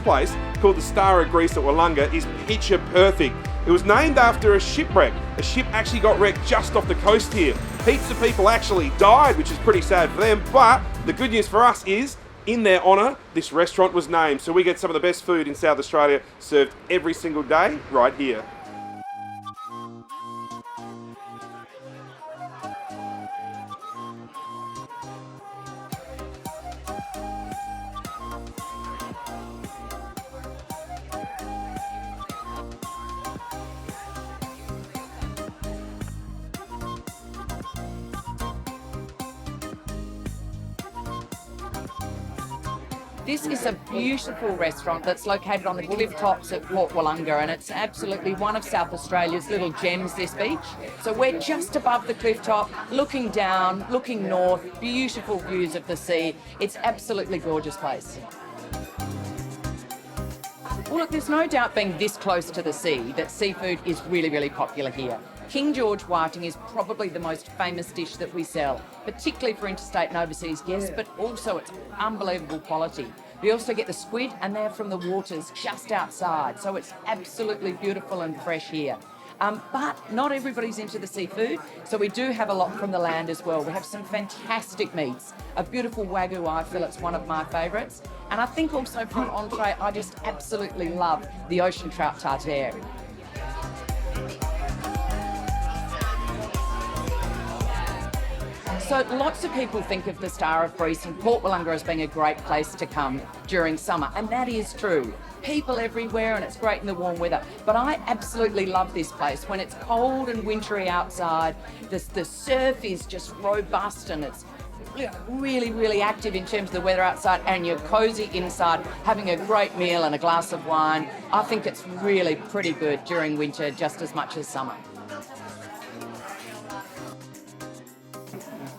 place, called the Star of Greece at Wollonga, is picture perfect. It was named after a shipwreck. A ship actually got wrecked just off the coast here. Heaps of people actually died, which is pretty sad for them, but the good news for us is, in their honour, this restaurant was named, so we get some of the best food in South Australia served every single day right here. This is a beautiful restaurant that's located on the cliff tops of Port Wollonga, and it's absolutely one of South Australia's little gems, this beach. So we're just above the cliff top, looking down, looking north, beautiful views of the sea. It's absolutely gorgeous place. Well, look, there's no doubt being this close to the sea that seafood is really, really popular here. King George whiting is probably the most famous dish that we sell, particularly for interstate and overseas guests, but also it's unbelievable quality. We also get the squid, and they're from the waters just outside, so it's absolutely beautiful and fresh here. But not everybody's into the seafood, so we do have a lot from the land as well. We have some fantastic meats. A beautiful Wagyu eye fillet's one of my favourites. And I think also for an entree, I just absolutely love the ocean trout tartare. So lots of people think of the Star of Greece and Port Wollonga as being a great place to come during summer, and that is true. People everywhere, and it's great in the warm weather. But I absolutely love this place. When it's cold and wintry outside, the surf is just robust, and it's really, really active in terms of the weather outside, and you're cozy inside having a great meal and a glass of wine. I think it's really pretty good during winter just as much as summer.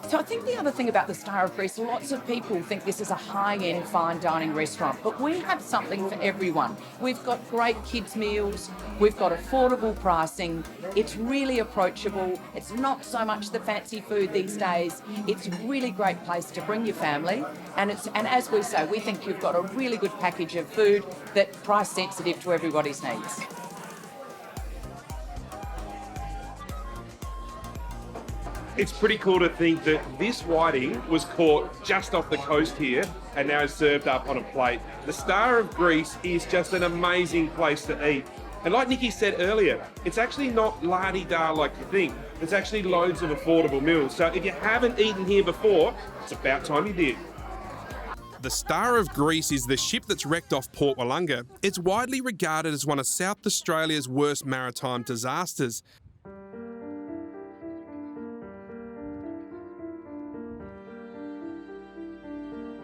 So I think the other thing about the Star of Greece, lots of people think this is a high-end fine dining restaurant, but we have something for everyone. We've got great kids' meals, we've got affordable pricing, it's really approachable, it's not so much the fancy food these days, it's a really great place to bring your family, and as we say, we think you've got a really good package of food that's price sensitive to everybody's needs. It's pretty cool to think that this whiting was caught just off the coast here and now is served up on a plate. The Star of Greece is just an amazing place to eat. And like Nikki said earlier, it's actually not la-di-da like you think. There's actually loads of affordable meals. So if you haven't eaten here before, it's about time you did. The Star of Greece is the ship that's wrecked off Port Wollonga. It's widely regarded as one of South Australia's worst maritime disasters.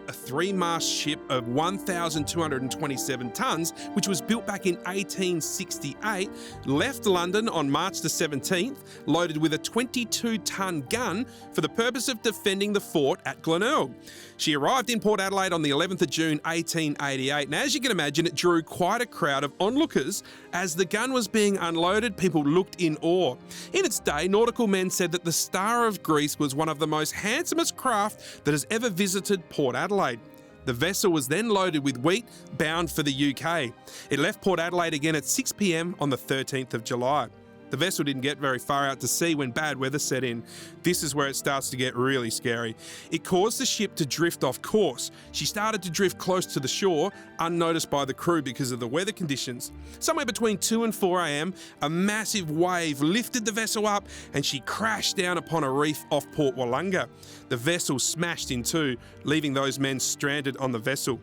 A three-mast ship of 1,227 tonnes, which was built back in 1868, left London on March the 17th, loaded with a 22-tonne gun for the purpose of defending the fort at Glenelg. She arrived in Port Adelaide on the 11th of June 1888, and as you can imagine, it drew quite a crowd of onlookers. As the gun was being unloaded, people looked in awe. In its day, nautical men said that the Star of Greece was one of the most handsomest craft that has ever visited Port Adelaide. The vessel was then loaded with wheat, bound for the UK. It left Port Adelaide again at 6 p.m. on the 13th of July. The vessel didn't get very far out to sea when bad weather set in. This is where it starts to get really scary. It caused the ship to drift off course. She started to drift close to the shore, unnoticed by the crew because of the weather conditions. Somewhere between 2 and 4 a.m, a massive wave lifted the vessel up and she crashed down upon a reef off Port Wollonga. The vessel smashed in two, leaving those men stranded on the vessel.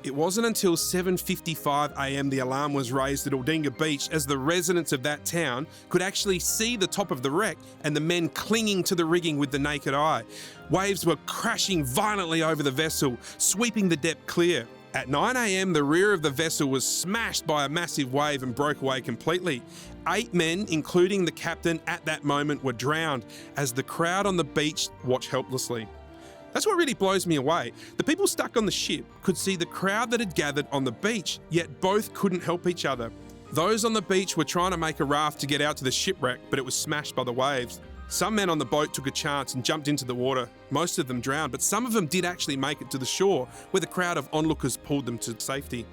It wasn't until 7:55 a.m. the alarm was raised at Aldinga Beach, as the residents of that town could actually see the top of the wreck and the men clinging to the rigging with the naked eye. Waves were crashing violently over the vessel, sweeping the deck clear. At 9 a.m, the rear of the vessel was smashed by a massive wave and broke away completely. 8 men, including the captain, at that moment were drowned, as the crowd on the beach watched helplessly. That's what really blows me away. The people stuck on the ship could see the crowd that had gathered on the beach, yet both couldn't help each other. Those on the beach were trying to make a raft to get out to the shipwreck, but it was smashed by the waves. Some men on the boat took a chance and jumped into the water. Most of them drowned, but some of them did actually make it to the shore, where the crowd of onlookers pulled them to safety.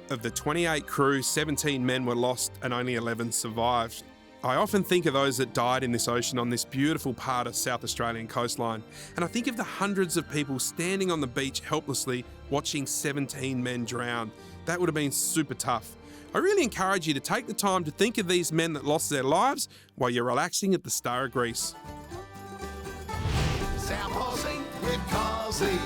Of the 28 crew, 17 men were lost and only 11 survived. I often think of those that died in this ocean on this beautiful part of South Australian coastline, and I think of the hundreds of people standing on the beach helplessly watching 17 men drown. That would have been super tough. I really encourage you to take the time to think of these men that lost their lives while you're relaxing at the Star of Greece. Sam Horsey with Causey.